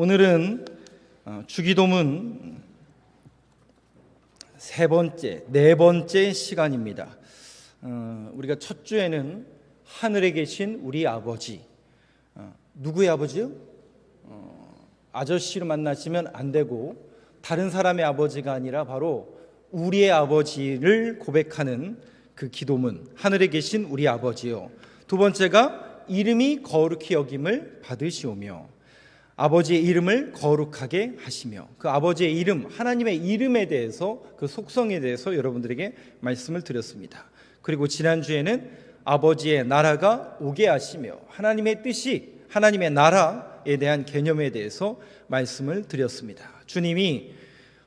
오늘은 주기도문 네 번째 시간입니다. 우리가 첫 주에는 하늘에 계신 우리 아버지, 누구의 아버지요? 아저씨로 만나시면 안 되고 다른 사람의 아버지가 아니라 바로 우리의 아버지를 고백하는 그 기도문, 하늘에 계신 우리 아버지요. 두 번째가 이름이 거룩히 여김을 받으시오며, 아버지의 이름을 거룩하게 하시며, 그 아버지의 이름, 하나님의 이름에 대해서, 그 속성에 대해서 여러분들에게 말씀을 드렸습니다. 그리고 지난주에는 아버지의 나라가 오게 하시며, 하나님의 뜻이, 하나님의 나라에 대한 개념에 대해서 말씀을 드렸습니다. 주님이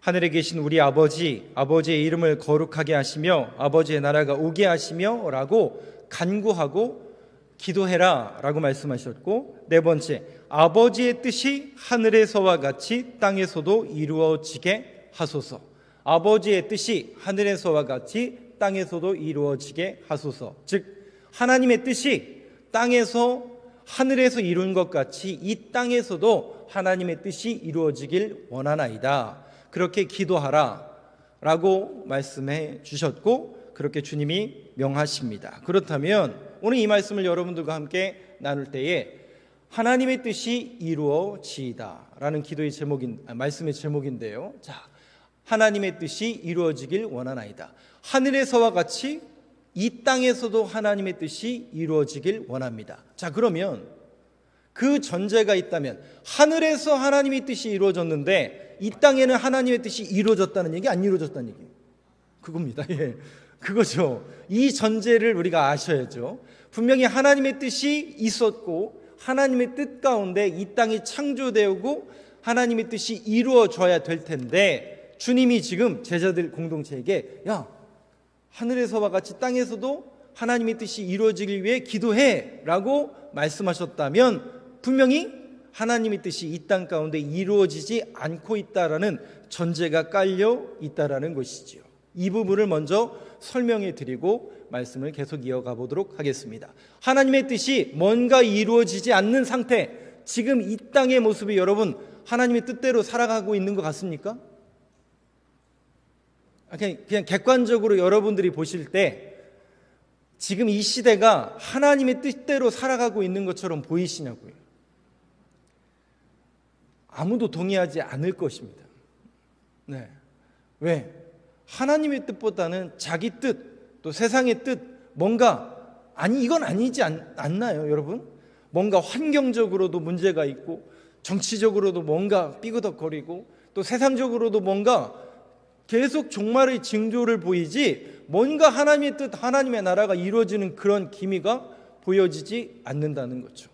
하늘에 계신 우리 아버지, 아버지의 이름을 거룩하게 하시며 아버지의 나라가 오게 하시며 라고 간구하고 기도해라 라고 말씀하셨고, 네 번째, 아버지의 뜻이 하늘에서와 같이 땅에서도 이루어지게 하소서. 아버지의 뜻이 하늘에서와 같이 땅에서도 이루어지게 하소서. 즉 하나님의 뜻이 땅에서 하늘에서 이룬 것 같이 이 땅에서도 하나님의 뜻이 이루어지길 원하나이다. 그렇게 기도하라 라고 말씀해 주셨고, 그렇게 주님이 명하십니다. 그렇다면 오늘 이 말씀을 여러분들과 함께 나눌 때에 하나님의 뜻이 이루어지이다 라는 기도의 말씀의 제목인데요. 자, 하나님의 뜻이 이루어지길 원하나이다. 하늘에서와 같이 이 땅에서도 하나님의 뜻이 이루어지길 원합니다. 자, 그러면 그 전제가 있다면, 하늘에서 하나님의 뜻이 이루어졌는데 이 땅에는 하나님의 뜻이 이루어졌다는 얘기, 안 이루어졌다는 얘기? 그겁니다. 예, 그거죠. 이 전제를 우리가 아셔야죠. 분명히 하나님의 뜻이 있었고 하나님의 뜻 가운데 이 땅이 창조되고 하나님의 뜻이 이루어져야 될 텐데, 주님이 지금 제자들 공동체에게 야, 하늘에서와 같이 땅에서도 하나님의 뜻이 이루어지길 위해 기도해 라고 말씀하셨다면, 분명히 하나님의 뜻이 이 땅 가운데 이루어지지 않고 있다라는 전제가 깔려 있다라는 것이지요. 이 부분을 먼저 설명해 드리고 말씀을 계속 이어가 보도록 하겠습니다. 하나님의 뜻이 뭔가 이루어지지 않는 상태, 지금 이 땅의 모습이 여러분 하나님의 뜻대로 살아가고 있는 것 같습니까? 그냥 객관적으로 여러분들이 보실 때 지금 이 시대가 하나님의 뜻대로 살아가고 있는 것처럼 보이시냐고요? 아무도 동의하지 않을 것입니다. 네. 왜? 하나님의 뜻보다는 자기 뜻, 또 세상의 뜻, 뭔가 이건 아니지 않나요, 여러분? 뭔가 환경적으로도 문제가 있고, 정치적으로도 뭔가 삐그덕거리고, 또 세상적으로도 뭔가 계속 종말의 징조를 보이지, 뭔가 하나님의 뜻, 하나님의 나라가 이루어지는 그런 기미가 보여지지 않는다는 거죠.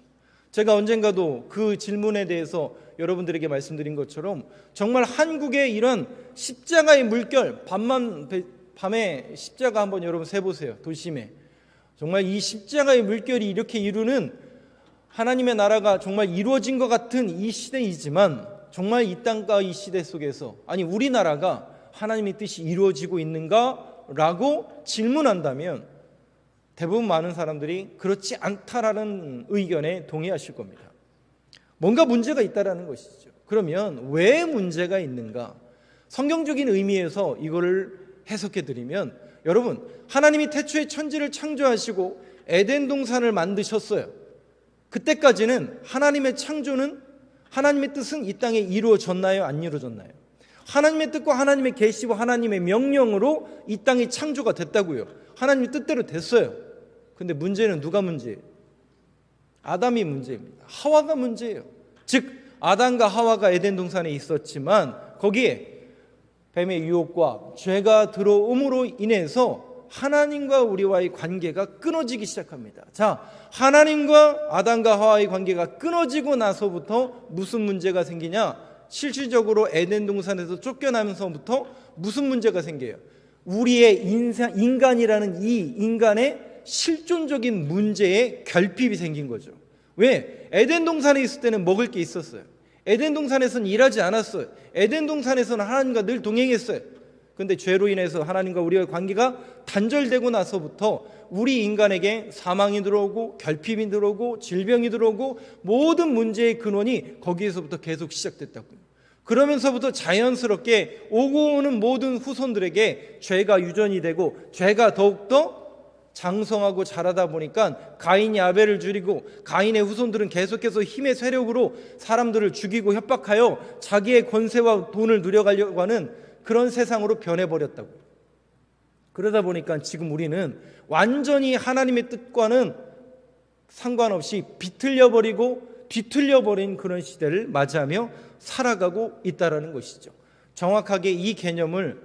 제가 언젠가도 그 질문에 대해서 여러분들에게 말씀드린 것처럼, 정말 한국의 이런 십자가의 물결, 밤에 십자가 한번 여러분 세보세요. 도심에 정말 이 십자가의 물결이 이렇게 이루는 하나님의 나라가 정말 이루어진 것 같은 이 시대이지만, 정말 이 땅과 이 시대 속에서 우리나라가 하나님의 뜻이 이루어지고 있는가? 라고 질문한다면 대부분 많은 사람들이 그렇지 않다라는 의견에 동의하실 겁니다. 뭔가 문제가 있다라는 것이죠. 그러면 왜 문제가 있는가? 성경적인 의미에서 이거를 해석해 드리면, 여러분, 하나님이 태초에 천지를 창조하시고 에덴 동산을 만드셨어요. 그때까지는 하나님의 창조는, 하나님의 뜻은 이 땅에 이루어졌나요? 안 이루어졌나요? 하나님의 뜻과 하나님의 계시와 하나님의 명령으로 이 땅이 창조가 됐다고요. 하나님의 뜻대로 됐어요. 근데 문제는 누가 문제예요? 아담이 문제입니다. 하와가 문제예요. 즉 아담과 하와가 에덴 동산에 있었지만 거기에 뱀의 유혹과 죄가 들어옴으로 인해서 하나님과 우리와의 관계가 끊어지기 시작합니다. 자, 하나님과 아담과 하와의 관계가 끊어지고 나서부터 무슨 문제가 생기냐? 실질적으로 에덴 동산에서 쫓겨나면서부터 무슨 문제가 생겨요? 우리의 인간이라는 이 인간의 실존적인 문제에 결핍이 생긴 거죠. 왜? 에덴 동산에 있을 때는 먹을 게 있었어요. 에덴 동산에서는 일하지 않았어요. 에덴 동산에서는 하나님과 늘 동행했어요. 그런데 죄로 인해서 하나님과 우리의 관계가 단절되고 나서부터 우리 인간에게 사망이 들어오고 결핍이 들어오고 질병이 들어오고 모든 문제의 근원이 거기에서부터 계속 시작됐다고요. 그러면서부터 자연스럽게 오고 오는 모든 후손들에게 죄가 유전이 되고 죄가 더욱더 장성하고 자라다 보니까 가인이 아벨을 죽이고 가인의 후손들은 계속해서 힘의 세력으로 사람들을 죽이고 협박하여 자기의 권세와 돈을 누려가려고 하는 그런 세상으로 변해버렸다고. 그러다 보니까 지금 우리는 완전히 하나님의 뜻과는 상관없이 비틀려버리고 뒤틀려버린 그런 시대를 맞이하며 살아가고 있다는 것이죠. 정확하게 이 개념을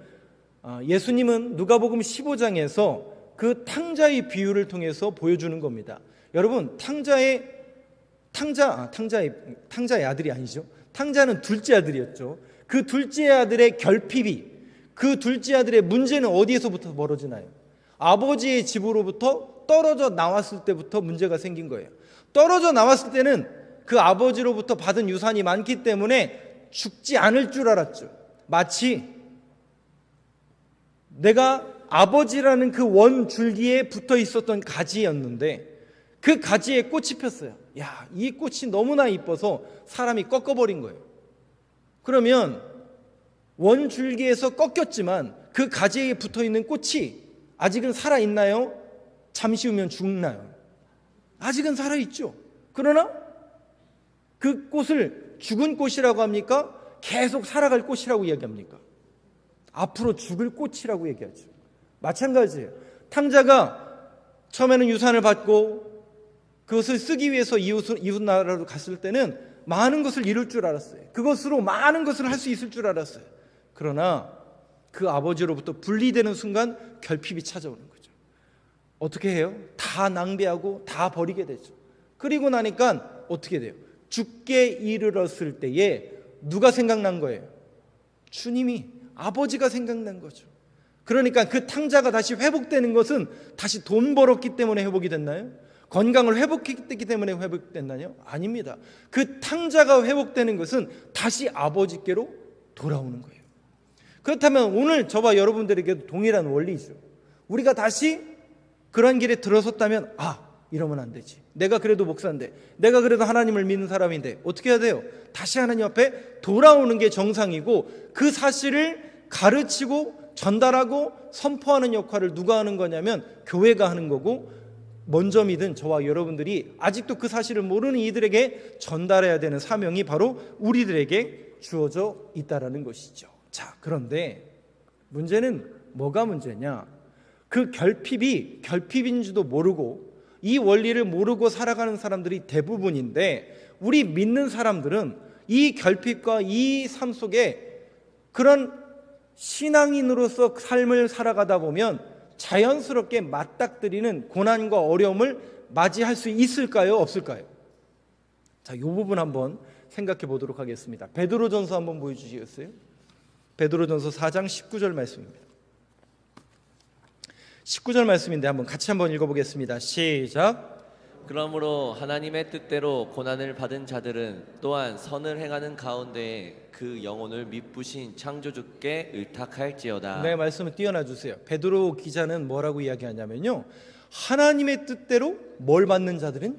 예수님은 누가복음 15장에서 그 탕자의 비유를 통해서 보여주는 겁니다. 여러분, 탕자의 아들이 아니죠. 탕자는 둘째 아들이었죠. 그 둘째 아들의 결핍이, 그 둘째 아들의 문제는 어디에서부터 벌어지나요? 아버지의 집으로부터 떨어져 나왔을 때부터 문제가 생긴 거예요. 떨어져 나왔을 때는 그 아버지로부터 받은 유산이 많기 때문에 죽지 않을 줄 알았죠. 마치 내가 아버지라는 그 원 줄기에 붙어 있었던 가지였는데 그 가지에 꽃이 폈어요. 야, 이 꽃이 너무나 이뻐서 사람이 꺾어버린 거예요. 그러면 원 줄기에서 꺾였지만 그 가지에 붙어 있는 꽃이 아직은 살아있나요? 잠시 후면 죽나요? 아직은 살아있죠. 그러나 그 꽃을 죽은 꽃이라고 합니까? 계속 살아갈 꽃이라고 이야기합니까? 앞으로 죽을 꽃이라고 얘기하죠. 마찬가지예요. 탕자가 처음에는 유산을 받고 그것을 쓰기 위해서 이웃 나라로 갔을 때는 많은 것을 이룰 줄 알았어요. 그것으로 많은 것을 할 수 있을 줄 알았어요. 그러나 그 아버지로부터 분리되는 순간 결핍이 찾아오는 거죠. 어떻게 해요? 다 낭비하고 다 버리게 되죠. 그리고 나니까 어떻게 돼요? 죽게 이르렀을 때에 누가 생각난 거예요? 주님이, 아버지가 생각난 거죠. 그러니까 그 탕자가 다시 회복되는 것은 다시 돈 벌었기 때문에 회복이 됐나요? 건강을 회복했기 때문에 회복됐나요? 아닙니다. 그 탕자가 회복되는 것은 다시 아버지께로 돌아오는 거예요. 그렇다면 오늘 저와 여러분들에게도 동일한 원리죠. 우리가 다시 그런 길에 들어섰다면 이러면 안 되지. 내가 그래도 목사인데, 내가 그래도 하나님을 믿는 사람인데 어떻게 해야 돼요? 다시 하나님 앞에 돌아오는 게 정상이고 그 사실을 가르치고 전달하고 선포하는 역할을 누가 하는 거냐면 교회가 하는 거고, 먼저 믿은 저와 여러분들이 아직도 그 사실을 모르는 이들에게 전달해야 되는 사명이 바로 우리들에게 주어져 있다는 것이죠. 자, 그런데 문제는 뭐가 문제냐? 그 결핍인지도 모르고 이 원리를 모르고 살아가는 사람들이 대부분인데, 우리 믿는 사람들은 이 결핍과 이 삶 속에 그런 신앙인으로서 삶을 살아가다 보면 자연스럽게 맞닥뜨리는 고난과 어려움을 맞이할 수 있을까요? 없을까요? 자, 이 부분 한번 생각해 보도록 하겠습니다. 베드로전서 한번 보여주시겠어요? 베드로전서 4장 19절 말씀입니다. 19절 말씀인데 같이 한번 읽어보겠습니다. 시작. 그러므로 하나님의 뜻대로 고난을 받은 자들은 또한 선을 행하는 가운데 그 영혼을 미쁘신 창조주께 의탁할지어다. 네, 말씀을 띄어놔 주세요. 베드로 기자는 뭐라고 이야기하냐면요, 하나님의 뜻대로 뭘 받는 자들은?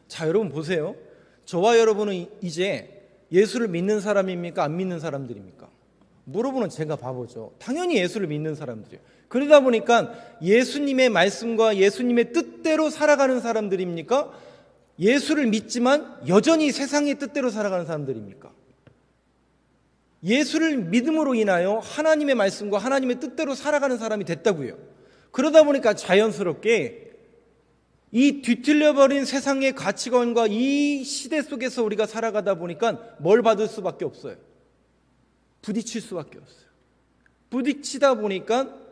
자, 여러분 보세요. 저와 여러분은 이제 예수를 믿는 사람입니까? 안 믿는 사람들입니까? 물어보는 제가 바보죠. 당연히 예수를 믿는 사람들이에요. 그러다 보니까 예수님의 말씀과 예수님의 뜻대로 살아가는 사람들입니까? 예수를 믿지만 여전히 세상의 뜻대로 살아가는 사람들입니까? 예수를 믿음으로 인하여 하나님의 말씀과 하나님의 뜻대로 살아가는 사람이 됐다고요. 그러다 보니까 자연스럽게 이 뒤틀려버린 세상의 가치관과 이 시대 속에서 우리가 살아가다 보니까 뭘 받을 수밖에 없어요? 부딪힐 수밖에 없어요. 부딪히다 보니까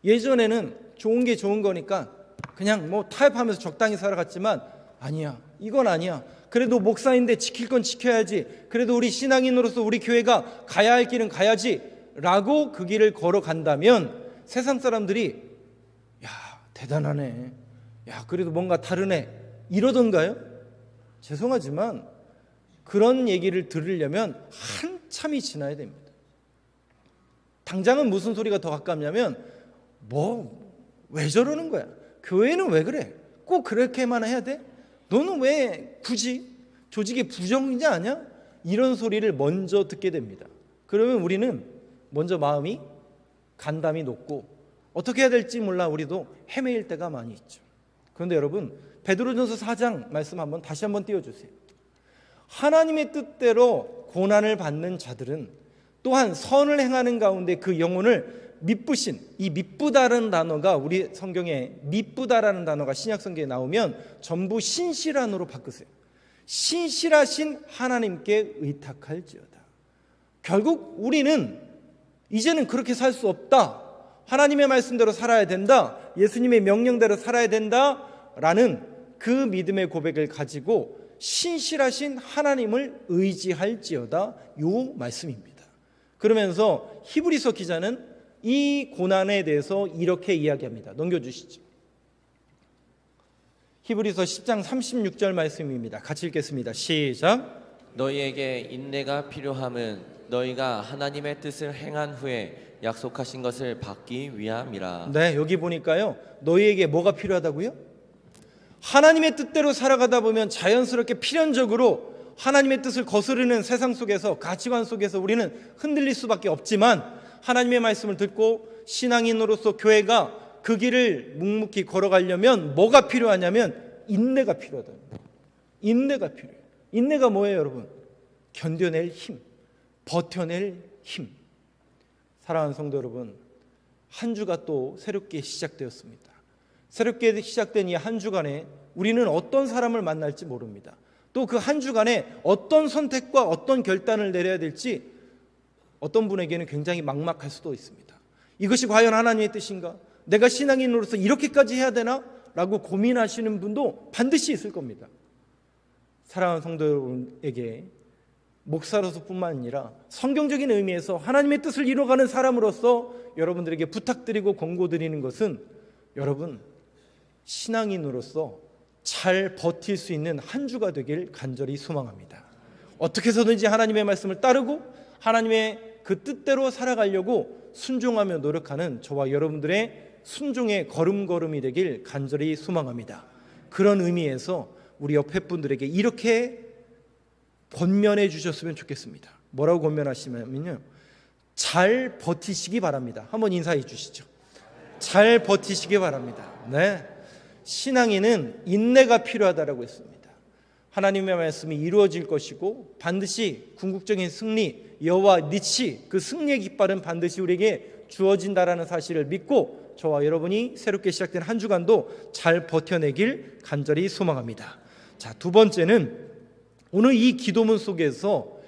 예전에는 좋은 게 좋은 거니까 그냥 타협하면서 적당히 살아갔지만, 아니야, 이건 아니야. 그래도 목사인데 지킬 건 지켜야지. 그래도 우리 신앙인으로서 우리 교회가 가야 할 길은 가야지 라고 그 길을 걸어간다면 세상 사람들이 야, 대단하네, 야, 그래도 뭔가 다르네 이러던가요? 죄송하지만 그런 얘기를 들으려면 한참이 지나야 됩니다. 당장은 무슨 소리가 더 가깝냐면 왜 저러는 거야? 교회는 왜 그래? 꼭 그렇게만 해야 돼? 너는 왜 굳이 조직의 부정자 아니야? 이런 소리를 먼저 듣게 됩니다. 그러면 우리는 먼저 마음이 간담이 높고 어떻게 해야 될지 몰라 우리도 헤매일 때가 많이 있죠. 그런데 여러분, 베드로전서 4장 말씀 한번 다시 한번 띄워주세요. 하나님의 뜻대로 고난을 받는 자들은 또한 선을 행하는 가운데 그 영혼을 미쁘신, 이 미쁘다라는 단어가 우리 성경에 미쁘다라는 단어가 신약 성경에 나오면 전부 신실한으로 바꾸세요. 신실하신 하나님께 의탁할지어다. 결국 우리는 이제는 그렇게 살 수 없다. 하나님의 말씀대로 살아야 된다. 예수님의 명령대로 살아야 된다라는 그 믿음의 고백을 가지고 신실하신 하나님을 의지할지어다, 요 말씀입니다. 그러면서 히브리서 기자는 이 고난에 대해서 이렇게 이야기합니다. 넘겨주시죠. 히브리서 10장 36절 말씀입니다. 같이 읽겠습니다. 시작. 너희에게 인내가 필요함은 너희가 하나님의 뜻을 행한 후에 약속하신 것을 받기 위함이라. 네, 여기 보니까요, 너희에게 뭐가 필요하다고요? 하나님의 뜻대로 살아가다 보면 자연스럽게 필연적으로 하나님의 뜻을 거스르는 세상 속에서, 가치관 속에서 우리는 흔들릴 수밖에 없지만, 하나님의 말씀을 듣고 신앙인으로서 교회가 그 길을 묵묵히 걸어가려면 뭐가 필요하냐면 인내가 필요하다. 인내가 필요해요. 인내가 뭐예요, 여러분? 견뎌낼 힘, 버텨낼 힘. 사랑하는 성도 여러분, 한 주가 또 새롭게 시작되었습니다. 새롭게 시작된 이 한 주간에 우리는 어떤 사람을 만날지 모릅니다. 또 그 한 주간에 어떤 선택과 어떤 결단을 내려야 될지 어떤 분에게는 굉장히 막막할 수도 있습니다. 이것이 과연 하나님의 뜻인가? 내가 신앙인으로서 이렇게까지 해야 되나? 라고 고민하시는 분도 반드시 있을 겁니다. 사랑하는 성도 여러분에게 목사로서뿐만 아니라 성경적인 의미에서 하나님의 뜻을 이루어가는 사람으로서 여러분들에게 부탁드리고 권고드리는 것은, 여러분 신앙인으로서 잘 버틸 수 있는 한 주가 되길 간절히 소망합니다. 어떻게 해서든지 하나님의 말씀을 따르고 하나님의 그 뜻대로 살아가려고 순종하며 노력하는 저와 여러분들의 순종의 걸음걸음이 되길 간절히 소망합니다. 그런 의미에서 우리 옆에 분들에게 이렇게 권면해 주셨으면 좋겠습니다. 뭐라고 권면하시냐면요, 잘 버티시기 바랍니다. 한번 인사해 주시죠. 잘 버티시기 바랍니다. 네, 신앙인은 인내가 필요하다라고 했습니다. 하나님의 말씀이 이루어질 것이고 반드시 궁극적인 승리, 여호와 니치, 그 승리의 깃발은 반드시 우리에게 주어진다라는 사실을 믿고 저와 여러분이 새롭게 시작된 한 주간도 잘 버텨내길 간절히 소망합니다. 자, 두 번째는 오늘 이 기도문 속에서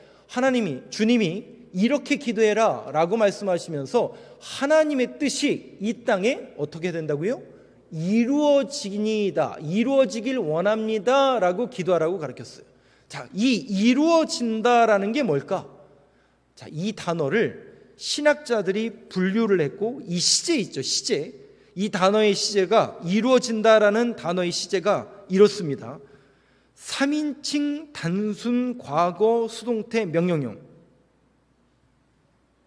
주님이 이렇게 기도해라 라고 말씀하시면서 하나님의 뜻이 이 땅에 어떻게 된다고요? 이루어지니이다, 이루어지길 원합니다 라고 기도하라고 가르쳤어요. 자, 이 이루어진다라는 게 뭘까? 자, 이 단어를 신학자들이 분류를 했고, 이 시제 있죠, 시제. 이 단어의 시제가, 이루어진다라는 단어의 시제가 이렇습니다. 3인칭 단순 과거 수동태 명령형.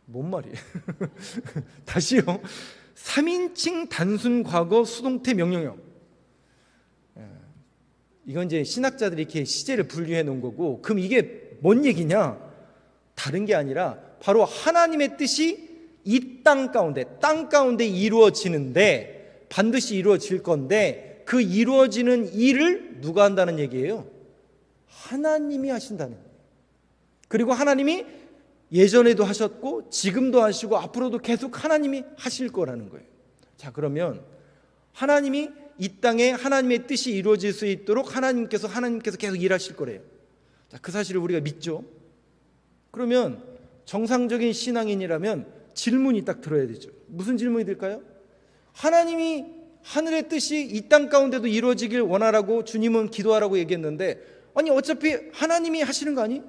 뭔 말이에요? 다시요. 3인칭 단순 과거 수동태 명령형. 이건 이제 신학자들이 이렇게 시제를 분류해 놓은 거고, 그럼 이게 뭔 얘기냐? 다른 게 아니라 바로 하나님의 뜻이 이 땅 가운데 이루어지는데, 반드시 이루어질 건데, 그 이루어지는 일을 누가 한다는 얘기예요? 하나님이 하신다는 거예요. 그리고 하나님이 예전에도 하셨고 지금도 하시고 앞으로도 계속 하나님이 하실 거라는 거예요. 자, 그러면 하나님이 이 땅에 하나님의 뜻이 이루어질 수 있도록 하나님께서 계속 일하실 거래요. 자, 그 사실을 우리가 믿죠. 그러면 정상적인 신앙인이라면 질문이 딱 들어야 되죠. 무슨 질문이 들까요? 하나님이 하늘의 뜻이 이 땅 가운데도 이루어지길 원하라고 주님은 기도하라고 얘기했는데, 아니 어차피 하나님이 하시는 거 아니?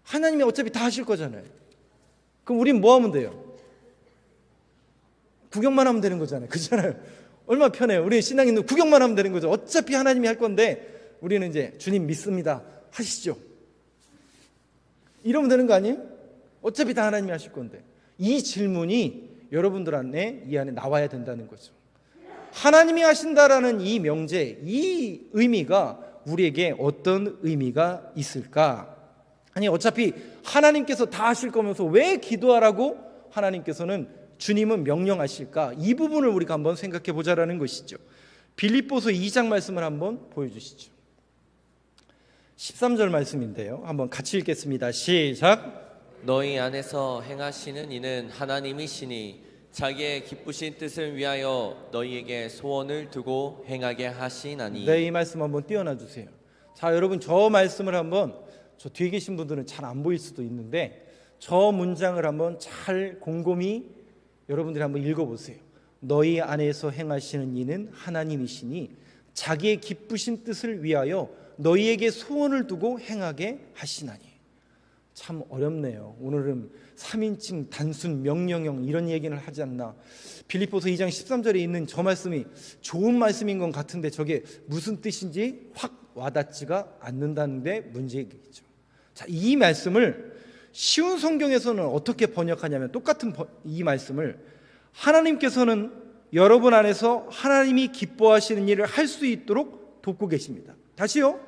하나님이 어차피 다 하실 거잖아요. 그럼 우린 뭐 하면 돼요? 구경만 하면 되는 거잖아요. 그렇잖아요. 얼마나 편해요. 우리 신앙인들 구경만 하면 되는 거죠. 어차피 하나님이 할 건데 우리는 이제 주님 믿습니다, 하시죠, 이러면 되는 거 아니에요? 어차피 다 하나님이 하실 건데. 이 질문이 여러분들 안에 이 안에 나와야 된다는 거죠. 하나님이 하신다라는 이 명제, 이 의미가 우리에게 어떤 의미가 있을까? 아니 어차피 하나님께서 다 하실 거면서 왜 기도하라고 하나님께서는 주님은 명령하실까? 이 부분을 우리가 한번 생각해 보자라는 것이죠. 빌립보서 2장 말씀을 한번 보여주시죠. 13절 말씀인데요. 한번 같이 읽겠습니다. 시작. 너희 안에서 행하시는 이는 하나님이시니 자기의 기쁘신 뜻을 위하여 너희에게 소원을 두고 행하게 하시나니. 네, 이 말씀 한번 띄워놔 주세요. 자, 여러분 저 말씀을 한번, 저 뒤에 계신 분들은 잘 안 보일 수도 있는데 저 문장을 한번 잘 곰곰이 여러분들이 한번 읽어보세요. 너희 안에서 행하시는 이는 하나님이시니 자기의 기쁘신 뜻을 위하여 너희에게 소원을 두고 행하게 하시나니. 참 어렵네요. 오늘은 3인칭 단순 명령형 이런 얘기를 하지 않나. 빌립보서 2장 13절에 있는 저 말씀이 좋은 말씀인 것 같은데 저게 무슨 뜻인지 확 와닿지가 않는다는 데 문제겠죠. 자, 이 말씀을 쉬운 성경에서는 어떻게 번역하냐면 똑같은 이 말씀을 하나님께서는 여러분 안에서 하나님이 기뻐하시는 일을 할 수 있도록 돕고 계십니다. 다시요.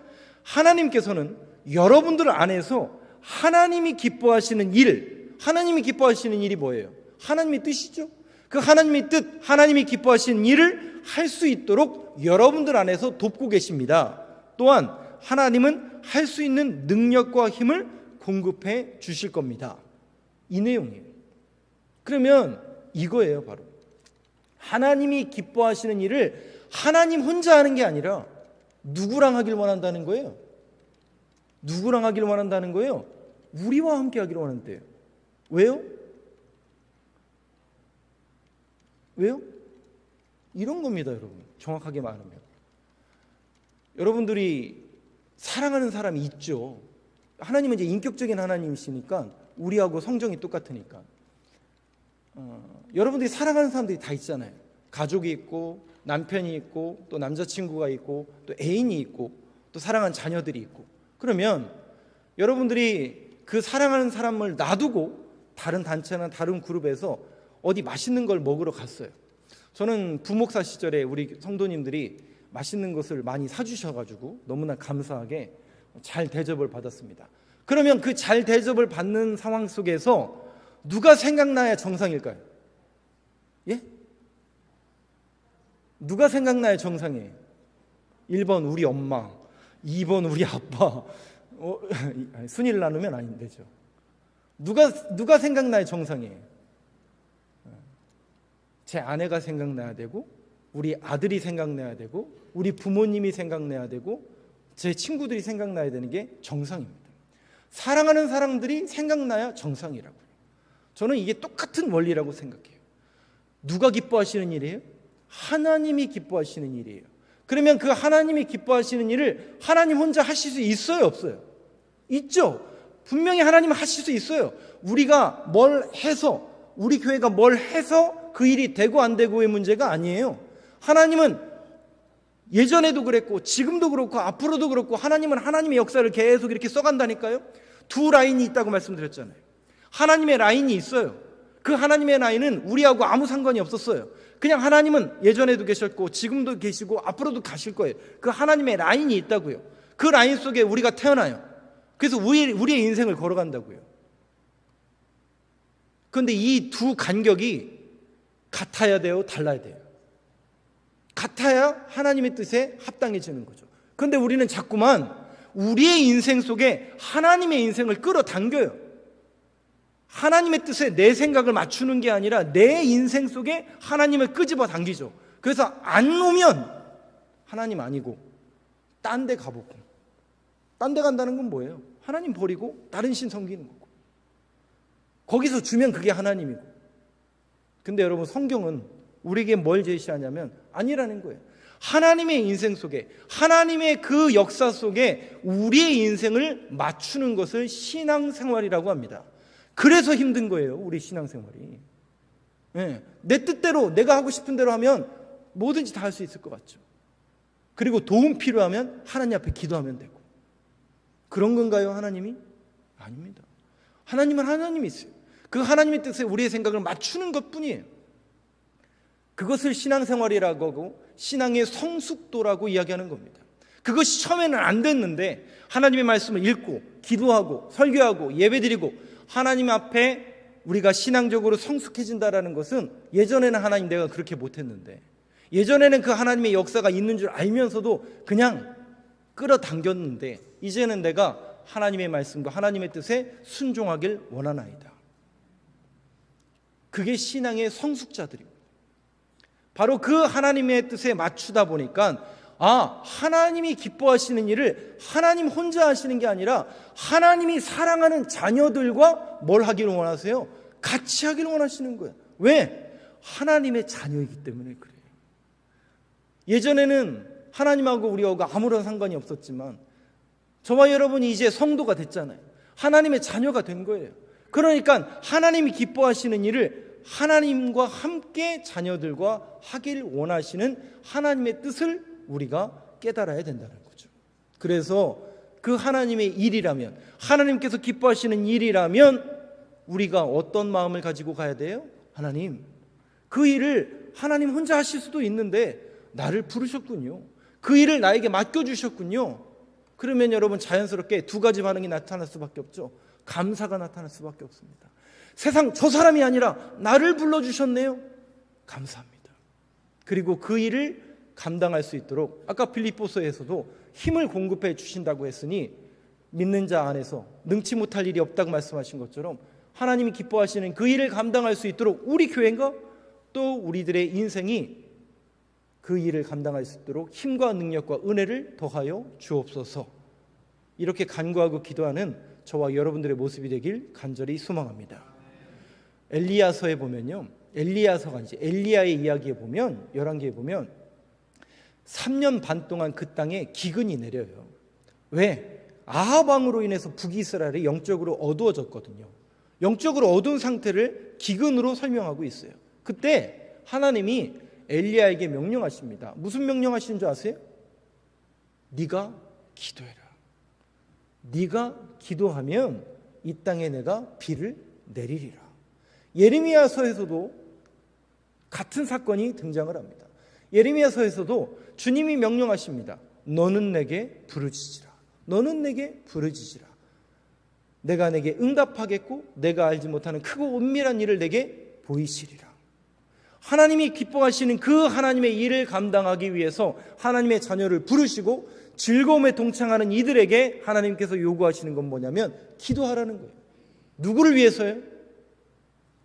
하나님께서는 여러분들 안에서 하나님이 기뻐하시는 일, 하나님이 기뻐하시는 일이 뭐예요? 하나님의 뜻이죠. 그 하나님의 뜻, 하나님이 기뻐하시는 일을 할 수 있도록 여러분들 안에서 돕고 계십니다. 또한 하나님은 할 수 있는 능력과 힘을 공급해 주실 겁니다. 이 내용이에요. 그러면 이거예요, 바로. 하나님이 기뻐하시는 일을 하나님 혼자 하는 게 아니라 누구랑 하길 원한다는 거예요? 누구랑 하길 원한다는 거예요? 우리와 함께 하기를 원한대요. 왜요? 왜요? 이런 겁니다, 여러분. 정확하게 말하면. 여러분들이 사랑하는 사람이 있죠. 하나님은 이제 인격적인 하나님이시니까 우리하고 성정이 똑같으니까. 여러분들이 사랑하는 사람들이 다 있잖아요. 가족이 있고 남편이 있고 또 남자친구가 있고 또 애인이 있고 또 사랑하는 자녀들이 있고. 그러면 여러분들이 그 사랑하는 사람을 놔두고 다른 단체나 다른 그룹에서 어디 맛있는 걸 먹으러 갔어요. 저는 부목사 시절에 우리 성도님들이 맛있는 것을 많이 사주셔가지고 너무나 감사하게 잘 대접을 받았습니다. 그러면 그 잘 대접을 받는 상황 속에서 누가 생각나야 정상일까요? 예? 누가 생각나야 정상이에요? 1번 우리 엄마, 2번 우리 아빠. 순위를 나누면 안 되죠. 누가 생각나야 정상이에요? 제 아내가 생각나야 되고 우리 아들이 생각나야 되고 우리 부모님이 생각나야 되고 제 친구들이 생각나야 되는 게 정상입니다. 사랑하는 사람들이 생각나야 정상이라고요. 저는 이게 똑같은 원리라고 생각해요. 누가 기뻐하시는 일이에요? 하나님이 기뻐하시는 일이에요. 그러면 그 하나님이 기뻐하시는 일을 하나님 혼자 하실 수 있어요, 없어요? 있죠. 분명히 하나님 하실 수 있어요. 우리가 뭘 해서, 우리 교회가 뭘 해서 그 일이 되고 안 되고의 문제가 아니에요. 하나님은 예전에도 그랬고 지금도 그렇고 앞으로도 그렇고 하나님은 하나님의 역사를 계속 이렇게 써간다니까요. 두 라인이 있다고 말씀드렸잖아요. 하나님의 라인이 있어요. 그 하나님의 라인은 우리하고 아무 상관이 없었어요. 그냥 하나님은 예전에도 계셨고 지금도 계시고 앞으로도 가실 거예요. 그 하나님의 라인이 있다고요. 그 라인 속에 우리가 태어나요. 그래서 우리의 인생을 걸어간다고요. 그런데 이 두 간격이 같아야 돼요? 달라야 돼요? 같아야 하나님의 뜻에 합당해지는 거죠. 그런데 우리는 자꾸만 우리의 인생 속에 하나님의 인생을 끌어당겨요. 하나님의 뜻에 내 생각을 맞추는 게 아니라 내 인생 속에 하나님을 끄집어 당기죠. 그래서 안 오면 하나님 아니고 딴 데 가보고, 딴 데 간다는 건 뭐예요? 하나님 버리고 다른 신 섬기는 거고, 거기서 주면 그게 하나님이고. 근데 여러분, 성경은 우리에게 뭘 제시하냐면 아니라는 거예요. 하나님의 인생 속에, 하나님의 그 역사 속에 우리의 인생을 맞추는 것을 신앙생활이라고 합니다. 그래서 힘든 거예요, 우리 신앙생활이. 네. 내 뜻대로, 내가 하고 싶은 대로 하면 뭐든지 다 할 수 있을 것 같죠. 그리고 도움 필요하면 하나님 앞에 기도하면 되고. 그런 건가요, 하나님이? 아닙니다. 하나님은 하나님이 있어요. 그 하나님의 뜻에 우리의 생각을 맞추는 것뿐이에요. 그것을 신앙생활이라고 하고 신앙의 성숙도라고 이야기하는 겁니다. 그것이 처음에는 안 됐는데 하나님의 말씀을 읽고 기도하고 설교하고 예배드리고 하나님 앞에 우리가 신앙적으로 성숙해진다라는 것은 예전에는 하나님 내가 그렇게 못했는데 예전에는 그 하나님의 역사가 있는 줄 알면서도 그냥 끌어당겼는데 이제는 내가 하나님의 말씀과 하나님의 뜻에 순종하길 원하나이다. 그게 신앙의 성숙자들입니다. 바로 그 하나님의 뜻에 맞추다 보니까 하나님이 기뻐하시는 일을 하나님 혼자 하시는 게 아니라 하나님이 사랑하는 자녀들과 뭘 하기를 원하세요? 같이 하기를 원하시는 거예요. 왜? 하나님의 자녀이기 때문에 그래요. 예전에는 하나님하고 우리하고 아무런 상관이 없었지만 저와 여러분이 이제 성도가 됐잖아요. 하나님의 자녀가 된 거예요. 그러니까 하나님이 기뻐하시는 일을 하나님과 함께 자녀들과 하길 원하시는 하나님의 뜻을 우리가 깨달아야 된다는 거죠. 그래서 그 하나님의 일이라면, 하나님께서 기뻐하시는 일이라면 우리가 어떤 마음을 가지고 가야 돼요? 하나님, 그 일을 하나님 혼자 하실 수도 있는데 나를 부르셨군요. 그 일을 나에게 맡겨주셨군요. 그러면 여러분 자연스럽게 두 가지 반응이 나타날 수밖에 없죠. 감사가 나타날 수밖에 없습니다. 세상 저 사람이 아니라 나를 불러주셨네요. 감사합니다. 그리고 그 일을 감당할 수 있도록 아까 빌립보서에서도 힘을 공급해 주신다고 했으니 믿는 자 안에서 능치 못할 일이 없다고 말씀하신 것처럼 하나님이 기뻐하시는 그 일을 감당할 수 있도록 우리 교회가 또 우리들의 인생이 그 일을 감당할 수 있도록 힘과 능력과 은혜를 더하여 주옵소서. 이렇게 간구하고 기도하는 저와 여러분들의 모습이 되길 간절히 소망합니다. 엘리야서에 보면요, 엘리야서가 이제 엘리야의 이야기에 보면 열왕기에 보면 3년 반 동안 그 땅에 기근이 내려요. 왜? 아합 왕으로 인해서 북이스라엘이 영적으로 어두워졌거든요. 영적으로 어두운 상태를 기근으로 설명하고 있어요. 그때 하나님이 엘리야에게 명령하십니다. 무슨 명령하시는 줄 아세요? 네가 기도해라. 네가 기도하면 이 땅에 내가 비를 내리리라. 예레미야서에서도 같은 사건이 등장을 합니다. 예레미야서에서도 주님이 명령하십니다. 너는 내게 부르짖으라. 너는 내게 부르짖으라. 내가 내게 응답하겠고 내가 알지 못하는 크고 은밀한 일을 내게 보이시리라. 하나님이 기뻐하시는 그 하나님의 일을 감당하기 위해서 하나님의 자녀를 부르시고 즐거움에 동참하는 이들에게 하나님께서 요구하시는 건 뭐냐면 기도하라는 거예요. 누구를 위해서요?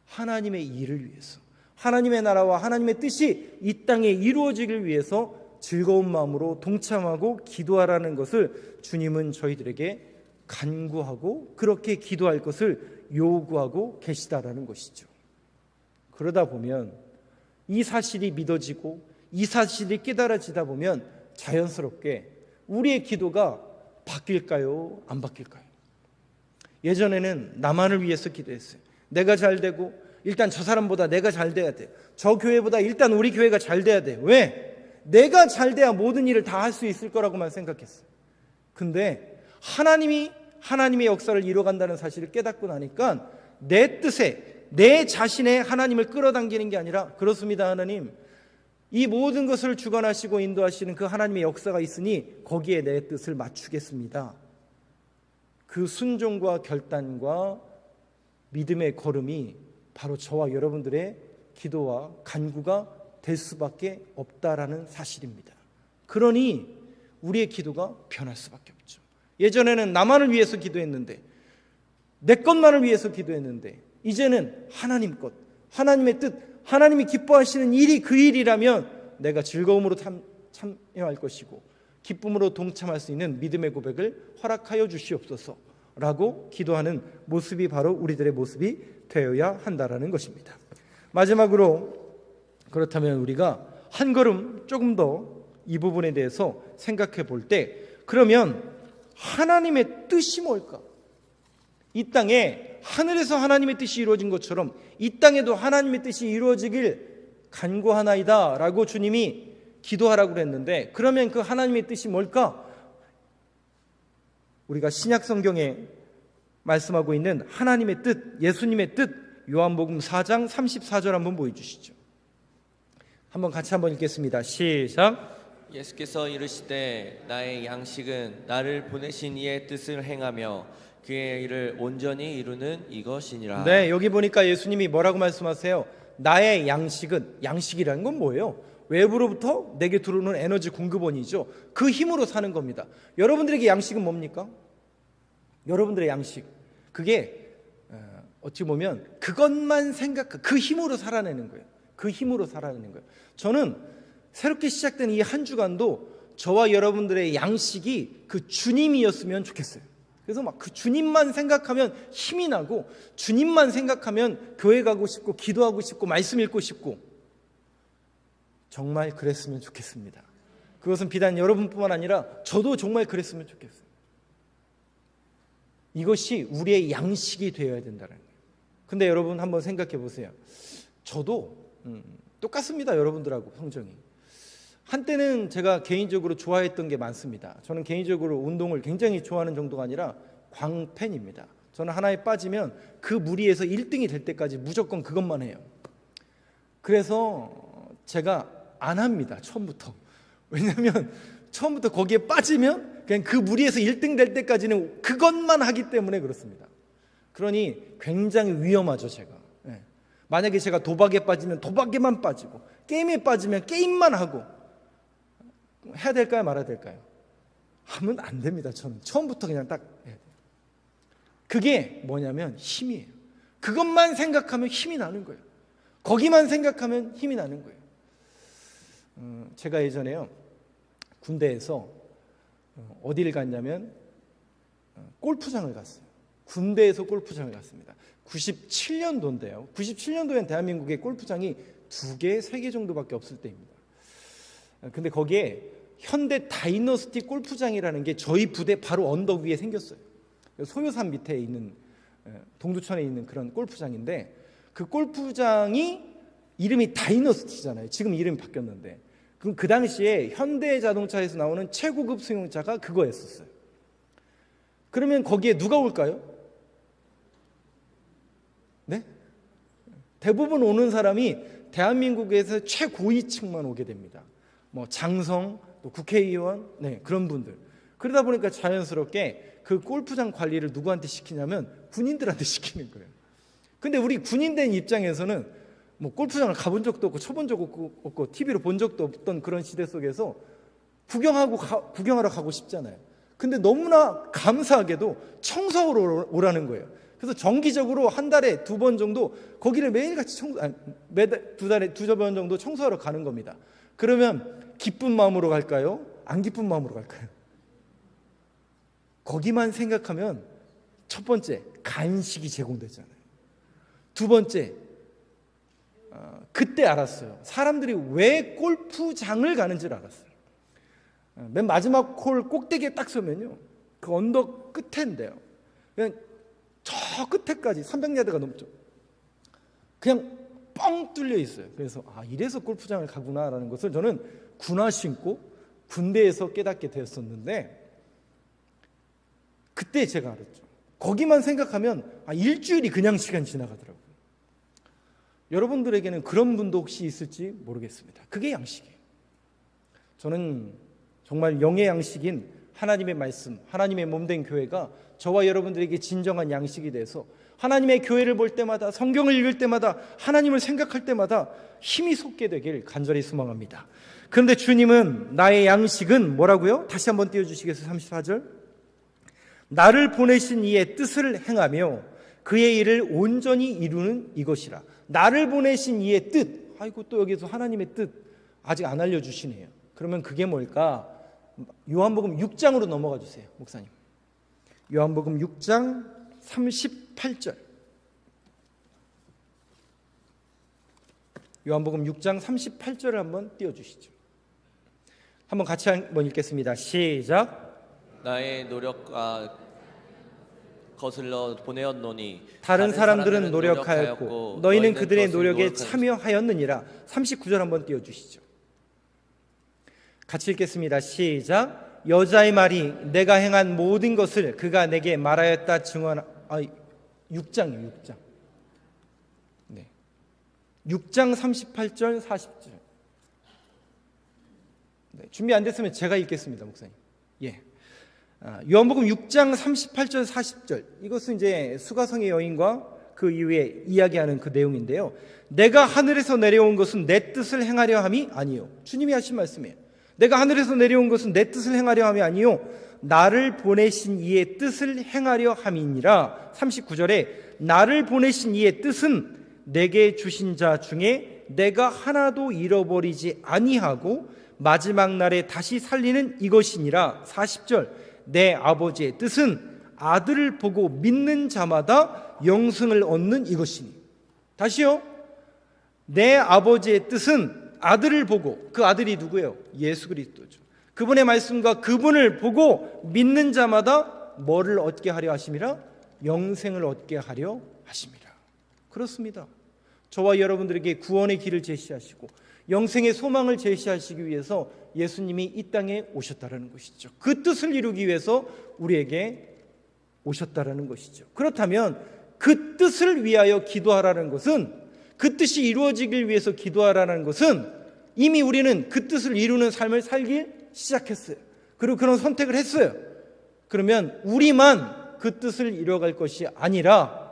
하나님의 일을 위해서. 하나님의 나라와 하나님의 뜻이 이 땅에 이루어지길 위해서 즐거운 마음으로 동참하고 기도하라는 것을 주님은 저희들에게 간구하고 그렇게 기도할 것을 요구하고 계시다라는 것이죠. 그러다 보면 이 사실이 믿어지고 이 사실이 깨달아지다 보면 자연스럽게 우리의 기도가 바뀔까요? 안 바뀔까요? 예전에는 나만을 위해서 기도했어요. 내가 잘 되고 일단 저 사람보다 내가 잘 돼야 돼. 저 교회보다 일단 우리 교회가 잘 돼야 돼. 왜? 내가 잘 돼야 모든 일을 다 할 수 있을 거라고만 생각했어요. 근데 하나님의 역사를 이뤄간다는 사실을 깨닫고 나니까 내 뜻에 내 자신의 하나님을 끌어당기는 게 아니라 그렇습니다. 하나님, 이 모든 것을 주관하시고 인도하시는 그 하나님의 역사가 있으니 거기에 내 뜻을 맞추겠습니다. 그 순종과 결단과 믿음의 걸음이 바로 저와 여러분들의 기도와 간구가 될 수밖에 없다라는 사실입니다. 그러니 우리의 기도가 변할 수밖에 없죠. 예전에는 나만을 위해서 기도했는데 내 것만을 위해서 기도했는데 이제는 하나님 것, 하나님의 뜻, 하나님이 기뻐하시는 일이 그 일이라면 내가 즐거움으로 참여할 것이고 기쁨으로 동참할 수 있는 믿음의 고백을 허락하여 주시옵소서 라고 기도하는 모습이 바로 우리들의 모습이 되어야 한다라는 것입니다. 마지막으로 그렇다면 우리가 한 걸음 조금 더 이 부분에 대해서 생각해 볼 때 그러면 하나님의 뜻이 뭘까? 이 땅에 하늘에서 하나님의 뜻이 이루어진 것처럼 이 땅에도 하나님의 뜻이 이루어지길 간구하나이다 라고 주님이 기도하라고 그랬는데 그러면 그 하나님의 뜻이 뭘까? 우리가 신약 성경에 말씀하고 있는 하나님의 뜻, 예수님의 뜻 요한복음 4장 34절 한번 보여주시죠. 한번 같이 한번 읽겠습니다. 시작. 예수께서 이르시되 나의 양식은 나를 보내신 이의 뜻을 행하며 그의 일을 온전히 이루는 이것이니라. 네, 여기 보니까 예수님이 뭐라고 말씀하세요? 나의 양식은, 양식이라는 건 뭐예요? 외부로부터 내게 들어오는 에너지 공급원이죠. 그 힘으로 사는 겁니다. 여러분들에게 양식은 뭡니까? 여러분들의 양식, 그게 어찌 보면 그것만 그 힘으로 살아내는 거예요. 그 힘으로 살아내는 거예요. 저는 새롭게 시작된 이 한 주간도 저와 여러분들의 양식이 그 주님이었으면 좋겠어요. 그래서 막 그 주님만 생각하면 힘이 나고, 주님만 생각하면 교회 가고 싶고, 기도하고 싶고, 말씀 읽고 싶고, 정말 그랬으면 좋겠습니다. 그것은 비단 여러분뿐만 아니라 저도 정말 그랬으면 좋겠어요. 이것이 우리의 양식이 되어야 된다는 거예요. 근데 여러분 한번 생각해 보세요. 저도 똑같습니다. 여러분들하고 성정이. 한때는 제가 개인적으로 좋아했던 게 많습니다. 저는 개인적으로 운동을 굉장히 좋아하는 정도가 아니라 광팬입니다. 저는 하나에 빠지면 그 무리에서 1등이 될 때까지 무조건 그것만 해요. 그래서 제가 안 합니다. 처음부터. 왜냐하면 처음부터 거기에 빠지면 그냥 그 무리에서 1등 될 때까지는 그것만 하기 때문에 그렇습니다. 그러니 굉장히 위험하죠, 제가. 만약에 제가 도박에 빠지면 도박에만 빠지고, 게임에 빠지면 게임만 하고, 해야 될까요, 말아야 될까요? 하면 안 됩니다. 저는 처음부터 그냥 딱 해야 돼요. 그게 뭐냐면 힘이에요. 그것만 생각하면 힘이 나는 거예요. 거기만 생각하면 힘이 나는 거예요. 제가 예전에요, 군대에서 어디를 갔냐면 골프장을 갔어요. 군대에서 골프장을 갔습니다. 97년도인데요. 97년도엔 대한민국에 골프장이 2개, 3개 정도밖에 없을 때입니다. 근데 거기에 현대 다이너스티 골프장이라는 게 저희 부대 바로 언덕 위에 생겼어요. 소요산 밑에 있는, 동두천에 있는 그런 골프장인데, 그 골프장이 이름이 다이너스티잖아요. 지금 이름이 바뀌었는데, 그 당시에 현대자동차에서 나오는 최고급 승용차가 그거였었어요. 그러면 거기에 누가 올까요? 네? 대부분 오는 사람이 대한민국에서 최고위층만 오게 됩니다. 뭐 장성, 또 국회의원, 네, 그런 분들. 그러다 보니까 자연스럽게 그 골프장 관리를 누구한테 시키냐면 군인들한테 시키는 거예요. 근데 우리 군인된 입장에서는 뭐 골프장을 가본 적도 없고 쳐본 적도 없고 TV로 본 적도 없던 그런 시대 속에서 구경하러 가고 싶잖아요. 근데 너무나 감사하게도 청소하러 오라는 거예요. 그래서 정기적으로 한 달에 2번 정도 거기를 매일같이 매달 2번 정도 청소하러 가는 겁니다. 그러면 기쁜 마음으로 갈까요? 안 기쁜 마음으로 갈까요? 거기만 생각하면 첫 번째, 간식이 제공되잖아요. 두 번째, 그때 알았어요. 사람들이 왜 골프장을 가는지를 알았어요. 맨 마지막 홀 꼭대기에 딱 서면요, 그 언덕 끝에인데요, 그냥 저 끝에까지 300야드가 넘죠. 그냥 뻥 뚫려 있어요. 그래서 이래서 골프장을 가구나라는 것을 저는 군화 신고 군대에서 깨닫게 되었었는데, 그때 제가 알았죠. 거기만 생각하면 일주일이 그냥 시간 지나가더라고요. 여러분들에게는 그런 분도 혹시 있을지 모르겠습니다. 그게 양식이에요. 저는 정말 영의 양식인 하나님의 말씀, 하나님의 몸된 교회가 저와 여러분들에게 진정한 양식이 돼서 하나님의 교회를 볼 때마다, 성경을 읽을 때마다, 하나님을 생각할 때마다 힘이 솟게 되길 간절히 소망합니다. 그런데 주님은 나의 양식은 뭐라고요? 다시 한번 띄워주시겠어요? 34절. 나를 보내신 이의 뜻을 행하며 그의 일을 온전히 이루는 이것이라. 나를 보내신 이의 뜻. 아이고, 또 여기서 하나님의 뜻 아직 안 알려주시네요. 그러면 그게 뭘까? 요한복음 6장으로 넘어가 주세요, 목사님. 요한복음 6장 38절. 요한복음 6장 38절을 한번 띄워주시죠. 한번 같이 한번 읽겠습니다. 시작. 나의 노력과 거슬러 보내었노니 다른 사람들은 노력하였고 너희는 그들의 노력에 참여하였느니라. 39절 한번 띄워주시죠. 같이 읽겠습니다. 시작. 여자의 말이 내가 행한 모든 것을 그가 내게 말하였다 증언. 6장이에요. 6장. 네. 6장 38절 40절. 네, 준비 안 됐으면 제가 읽겠습니다, 목사님. 예. 요한복음 6장 38절 40절. 이것은 이제 수가성의 여인과 그 이후에 이야기하는 그 내용인데요. 내가 하늘에서 내려온 것은 내 뜻을 행하려 함이 아니요. 주님이 하신 말씀이에요. 내가 하늘에서 내려온 것은 내 뜻을 행하려 함이 아니요 나를 보내신 이의 뜻을 행하려 함이니라. 39절에 나를 보내신 이의 뜻은 내게 주신 자 중에 내가 하나도 잃어버리지 아니하고 마지막 날에 다시 살리는 이것이니라. 40절 내 아버지의 뜻은 아들을 보고 믿는 자마다 영생을 얻는 이것이니. 다시요. 내 아버지의 뜻은 아들을 보고, 그 아들이 누구예요? 예수 그리스도죠. 그분의 말씀과 그분을 보고 믿는 자마다 뭐를 얻게 하려 하심이라? 영생을 얻게 하려 하심이라. 그렇습니다. 저와 여러분들에게 구원의 길을 제시하시고 영생의 소망을 제시하시기 위해서 예수님이 이 땅에 오셨다라는 것이죠. 그 뜻을 이루기 위해서 우리에게 오셨다라는 것이죠. 그렇다면 그 뜻을 위하여 기도하라는 것은, 그 뜻이 이루어지길 위해서 기도하라는 것은 이미 우리는 그 뜻을 이루는 삶을 살기 시작했어요. 그리고 그런 선택을 했어요. 그러면 우리만 그 뜻을 이뤄갈 것이 아니라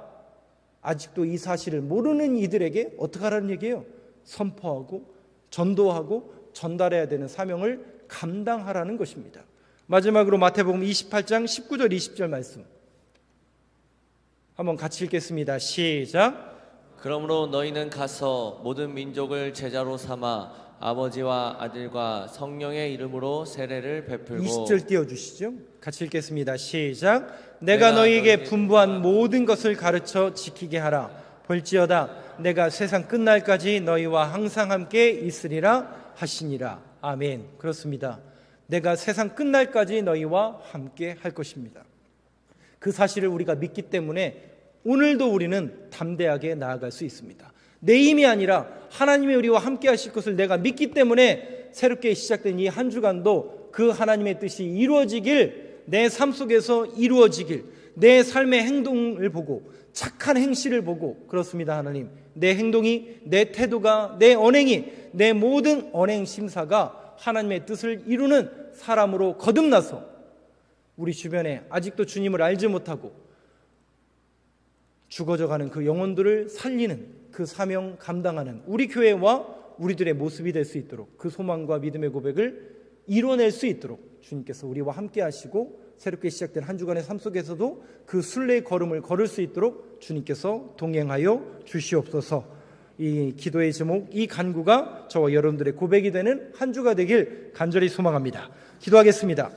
아직도 이 사실을 모르는 이들에게 어떻게 하라는 얘기예요? 선포하고 전도하고 전달해야 되는 사명을 감당하라는 것입니다. 마지막으로 마태복음 28장 19절 20절 말씀 한번 같이 읽겠습니다. 시작. 그러므로 너희는 가서 모든 민족을 제자로 삼아 아버지와 아들과 성령의 이름으로 세례를 베풀고. 20절 띄워주시죠. 같이 읽겠습니다. 시작. 내가 너희에게 분부한 모든 것을 가르쳐 지키게 하라. 볼지어다 내가 세상 끝날까지 너희와 항상 함께 있으리라 하시니라. 아멘. 그렇습니다. 내가 세상 끝날까지 너희와 함께 할 것입니다. 그 사실을 우리가 믿기 때문에 오늘도 우리는 담대하게 나아갈 수 있습니다. 내 힘이 아니라 하나님이 우리와 함께 하실 것을 내가 믿기 때문에 새롭게 시작된 이 한 주간도 그 하나님의 뜻이 이루어지길, 내 삶 속에서 이루어지길, 내 삶의 행동을 보고 착한 행실을 보고, 그렇습니다. 하나님, 내 행동이, 내 태도가, 내 언행이, 내 모든 언행 심사가 하나님의 뜻을 이루는 사람으로 거듭나서 우리 주변에 아직도 주님을 알지 못하고 죽어져가는 그 영혼들을 살리는 그 사명 감당하는 우리 교회와 우리들의 모습이 될 수 있도록, 그 소망과 믿음의 고백을 이뤄낼 수 있도록 주님께서 우리와 함께 하시고 새롭게 시작된 한 주간의 삶 속에서도 그 순례의 걸음을 걸을 수 있도록 주님께서 동행하여 주시옵소서. 이 기도의 제목, 이 간구가 저와 여러분들의 고백이 되는 한 주가 되길 간절히 소망합니다. 기도하겠습니다.